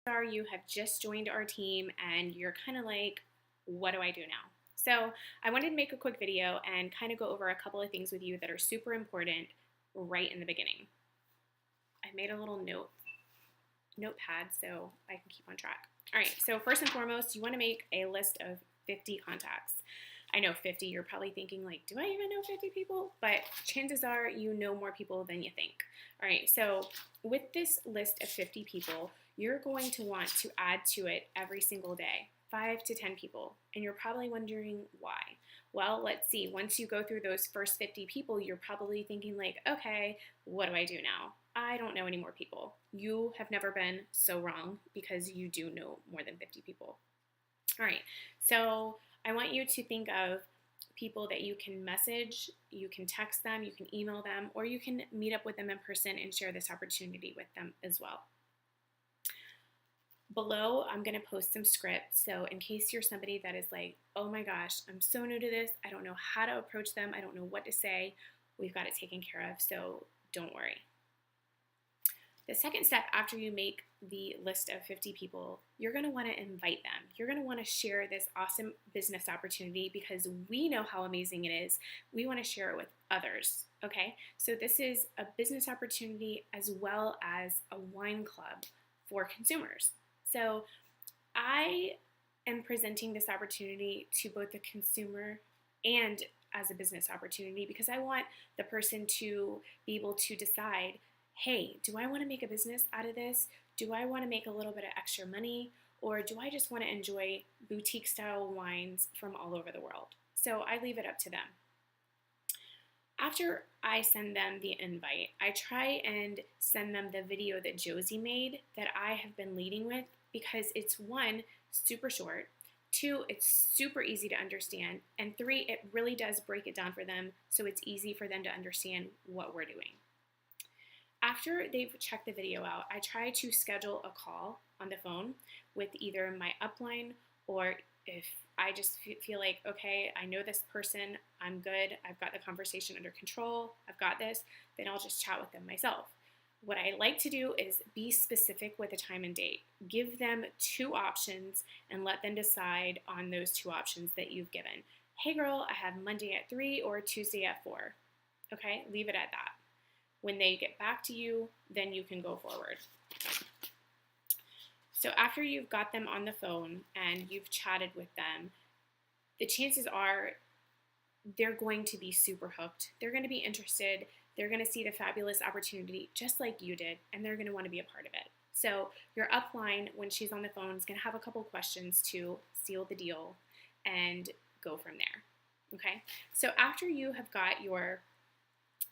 are you have just joined our team and you're kind of like, what do I do now? So I wanted to make a quick video and kind of go over a couple of things with you that are super important right in the beginning. I made a little notepad so I can keep on track. All right, so first and foremost, you want to make a list of 50 contacts. I know 50, you're probably thinking like, do I even know 50 people? But chances are you know more people than you think. All right, so with this list of 50 people, you're going to want to add to it every single day, 5 to 10 people. And you're probably wondering why. Well, let's see. Once you go through those first 50 people, you're probably thinking like, okay, what do I do now? I don't know any more people. You have never been so wrong because you do know more than 50 people. All right, so I want you to think of people that you can message, you can text them, you can email them, or you can meet up with them in person and share this opportunity with them as well. Below, I'm going to post some scripts, so in case you're somebody that is like, oh my gosh, I'm so new to this, I don't know how to approach them, I don't know what to say, we've got it taken care of, so don't worry. The second step after you make the list of 50 people, you're going to want to invite them. You're going to want to share this awesome business opportunity because we know how amazing it is. We want to share it with others, okay? So this is a business opportunity as well as a wine club for consumers. So I am presenting this opportunity to both the consumer and as a business opportunity because I want the person to be able to decide, hey, do I want to make a business out of this? Do I want to make a little bit of extra money? Or do I just want to enjoy boutique style wines from all over the world? So I leave it up to them. After I send them the invite, I try and send them the video that Josie made that I have been leading with because it's one, super short, two, it's super easy to understand, and three, it really does break it down for them so it's easy for them to understand what we're doing. After they've checked the video out, I try to schedule a call on the phone with either my upline or if I just feel like, okay, I know this person, I'm good, I've got the conversation under control, I've got this, then I'll just chat with them myself. What I like to do is be specific with a time and date. Give them 2 options and let them decide on those 2 options that you've given. Hey girl, I have Monday at 3 or Tuesday at 4. Okay, leave it at that. When they get back to you, then you can go forward. So after you've got them on the phone and you've chatted with them, the chances are they're going to be super hooked. They're going to be interested. They're going to see the fabulous opportunity just like you did, and they're going to want to be a part of it. So your upline, when she's on the phone, is going to have a couple questions to seal the deal and go from there. Okay? So after you have got your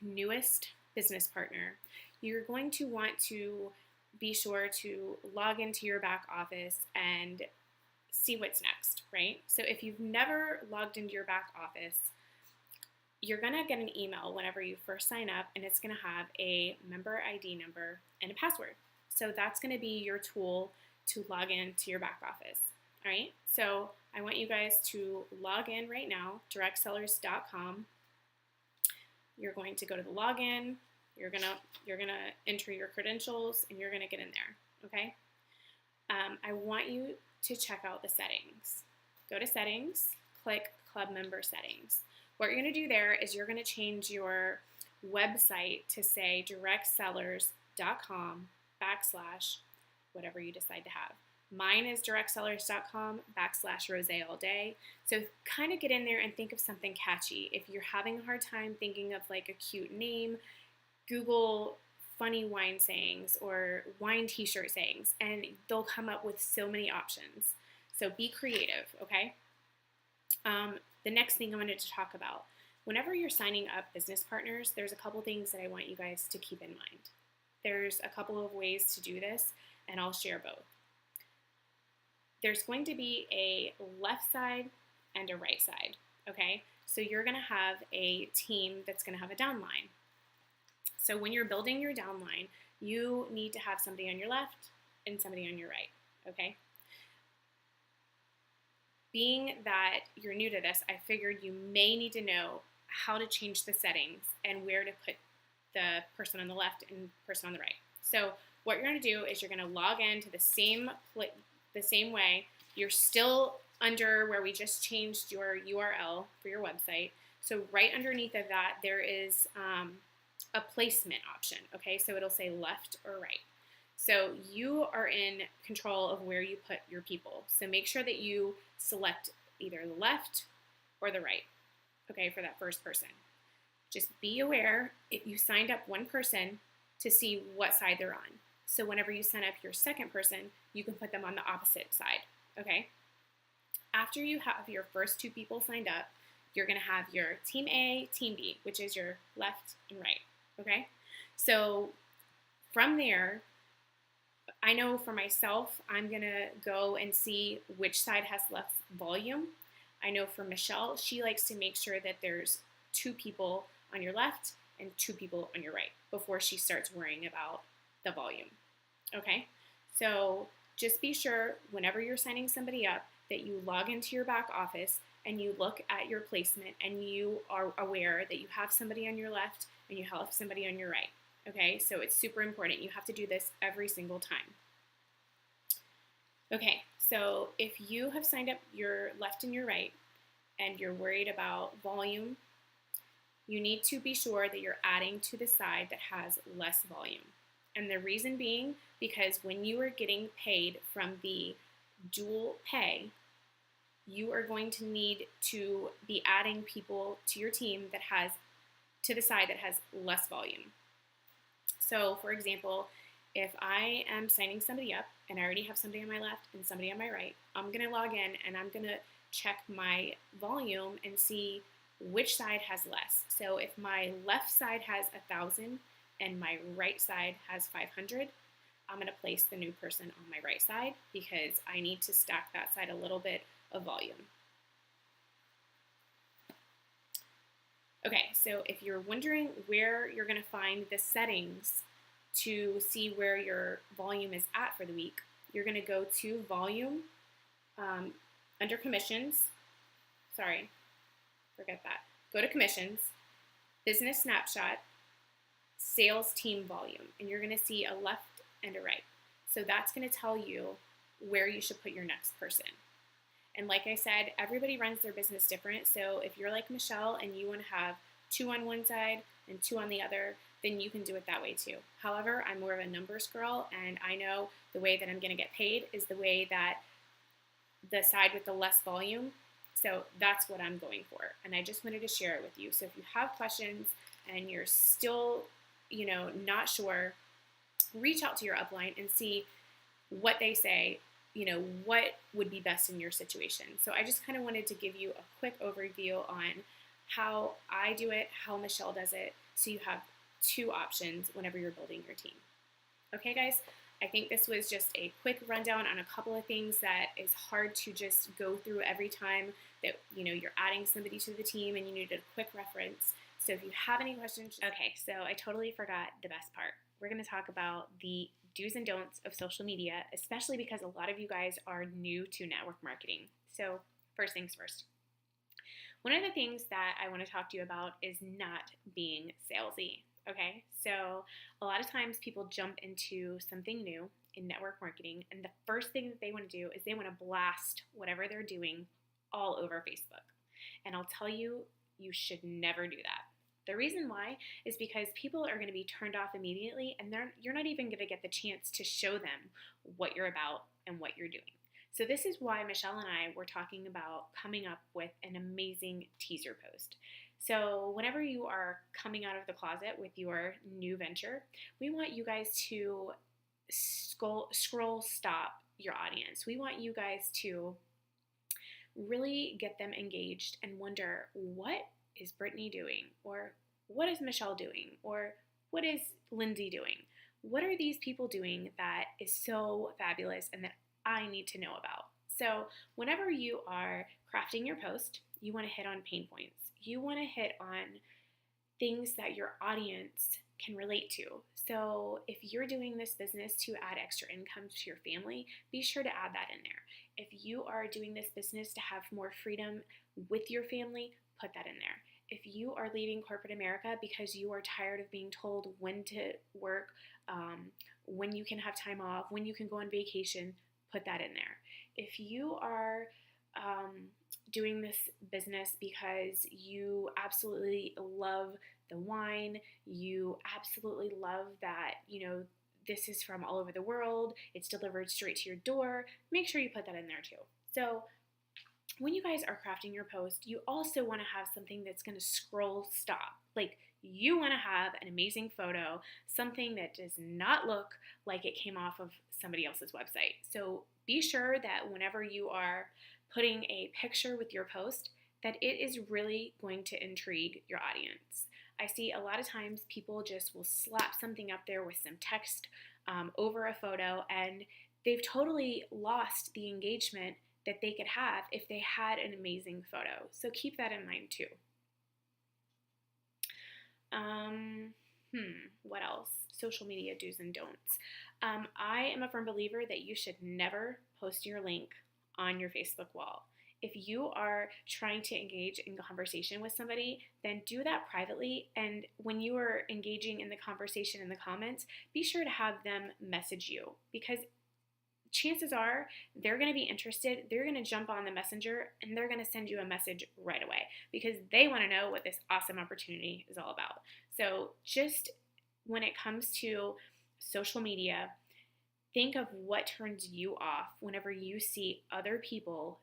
newest business partner, you're going to want to be sure to log into your back office and see what's next, right? So if you've never logged into your back office, you're going to get an email whenever you first sign up, and it's going to have a member ID number and a password. So that's going to be your tool to log into your back office, all right? So I want you guys to log in right now, directcellars.com. You're going to go to the login. You're gonna enter your credentials and you're gonna get in there. Okay. I want you to check out the settings. Go to settings. Click club member settings. What you're gonna do there is you're gonna change your website to say directcellars.com / whatever you decide to have. Mine is directcellars.com / rose all day. So kind of get in there and think of something catchy. If you're having a hard time thinking of like a cute name, Google funny wine sayings or wine t-shirt sayings, and they'll come up with so many options. So be creative, okay? The next thing I wanted to talk about, whenever you're signing up business partners, there's a couple things that I want you guys to keep in mind. There's a couple of ways to do this, and I'll share both. There's going to be a left side and a right side, okay? So you're gonna have a team that's gonna have a downline. So when you're building your downline, you need to have somebody on your left and somebody on your right, okay? Being that you're new to this, I figured you may need to know how to change the settings and where to put the person on the left and person on the right. So what you're going to do is you're going to log into the same way. You're still under where we just changed your URL for your website. So right underneath of that, there is a placement option. Okay, so it'll say left or right. So you are in control of where you put your people. So make sure that you select either the left or the right, okay, for that first person. Just be aware if you signed up one person to see what side they're on. So whenever you sign up your second person, you can put them on the opposite side, okay? After you have your first two people signed up, you're going to have your team A, team B, which is your left and right, okay? So from there, I know for myself, I'm going to go and see which side has less volume. I know for Michelle, she likes to make sure that there's two people on your left and two people on your right before she starts worrying about the volume, okay? So just be sure whenever you're signing somebody up that you log into your back office and you look at your placement and you are aware that you have somebody on your left and you have somebody on your right, okay? So it's super important. You have to do this every single time. Okay, so if you have signed up your left and your right and you're worried about volume, you need to be sure that you're adding to the side that has less volume. And the reason being, because when you are getting paid from the dual pay, you are going to need to be adding people to your team that has, to the side that has less volume. So for example, if I am signing somebody up and I already have somebody on my left and somebody on my right, I'm going to log in and I'm going to check my volume and see which side has less. So if my left side has 1,000 and my right side has 500, I'm going to place the new person on my right side because I need to stack that side a little bit of volume. Okay, so if you're wondering where you're going to find the settings to see where your volume is at for the week, you're going to go to volume, under commissions, forget that. Go to commissions, business snapshot, sales team volume, and you're going to see a left and a right. So that's going to tell you where you should put your next person. And like I said, everybody runs their business different. So if you're like Michelle and you want to have 2 on one side and 2 on the other, then you can do it that way too. However, I'm more of a numbers girl, and I know the way that I'm going to get paid is the way that the side with the less volume. So that's what I'm going for. And I just wanted to share it with you. So if you have questions and you're still, not sure, reach out to your upline and see what they say, what would be best in your situation. So I just kind of wanted to give you a quick overview on how I do it, how Michelle does it, so you have 2 options whenever you're building your team. Okay, guys, I think this was just a quick rundown on a couple of things that is hard to just go through every time that you're adding somebody to the team and you need a quick reference. So if you have any questions, okay, so I totally forgot the best part. We're going to talk about the do's and don'ts of social media, especially because a lot of you guys are new to network marketing. So first things first. One of the things that I want to talk to you about is not being salesy, okay? So a lot of times people jump into something new in network marketing, and the first thing that they want to do is they want to blast whatever they're doing all over Facebook. And I'll tell you, you should never do that. The reason why is because people are going to be turned off immediately, and you're not even going to get the chance to show them what you're about and what you're doing. So this is why Michelle and I were talking about coming up with an amazing teaser post. So whenever you are coming out of the closet with your new venture, we want you guys to scroll stop your audience. We want you guys to really get them engaged and wonder, what is Brittany doing? Or what is Michelle doing? Or what is Lindsay doing? What are these people doing that is so fabulous and that I need to know about? So whenever you are crafting your post, you want to hit on pain points. You want to hit on things that your audience can relate to. So if you're doing this business to add extra income to your family, be sure to add that in there. If you are doing this business to have more freedom with your family, put that in there. If you are leaving corporate America because you are tired of being told when to work, when you can have time off, when you can go on vacation, put that in there. If you are doing this business because you absolutely love the wine, you absolutely love that, this is from all over the world, it's delivered straight to your door, make sure you put that in there too. So when you guys are crafting your post, you also want to have something that's going to scroll stop. Like, you want to have an amazing photo, something that does not look like it came off of somebody else's website. So be sure that whenever you are putting a picture with your post, that it is really going to intrigue your audience. I see a lot of times people just will slap something up there with some text over a photo, and they've totally lost the engagement that they could have if they had an amazing photo. So keep that in mind too. What else? Social media do's and don'ts. I am a firm believer that you should never post your link on your Facebook wall. If you are trying to engage in conversation with somebody, then do that privately. And when you are engaging in the conversation in the comments, be sure to have them message you, because chances are they're going to be interested. They're going to jump on the messenger and they're going to send you a message right away because they want to know what this awesome opportunity is all about. So just when it comes to social media, think of what turns you off whenever you see other people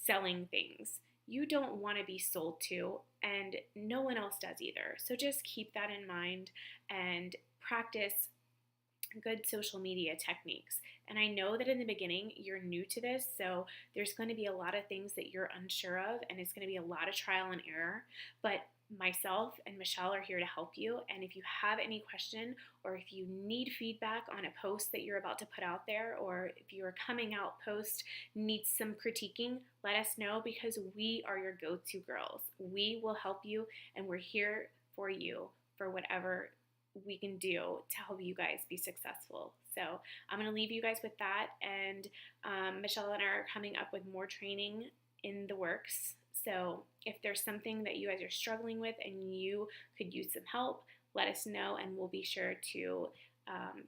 selling things. You don't want to be sold to, and no one else does either. So just keep that in mind and practice good social media techniques. And I know that in the beginning you're new to this, so there's going to be a lot of things that you're unsure of, and it's going to be a lot of trial and error. But myself and Michelle are here to help you. And if you have any question, or if you need feedback on a post that you're about to put out there, or if your coming out post needs some critiquing, let us know, because we are your go-to girls. We will help you, and we're here for you for whatever we can do to help you guys be successful. So I'm going to leave you guys with that, and Michelle and I are coming up with more training in the works. So if there's something that you guys are struggling with and you could use some help, let us know and we'll be sure to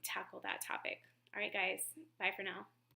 tackle that topic. All right, guys, bye for now.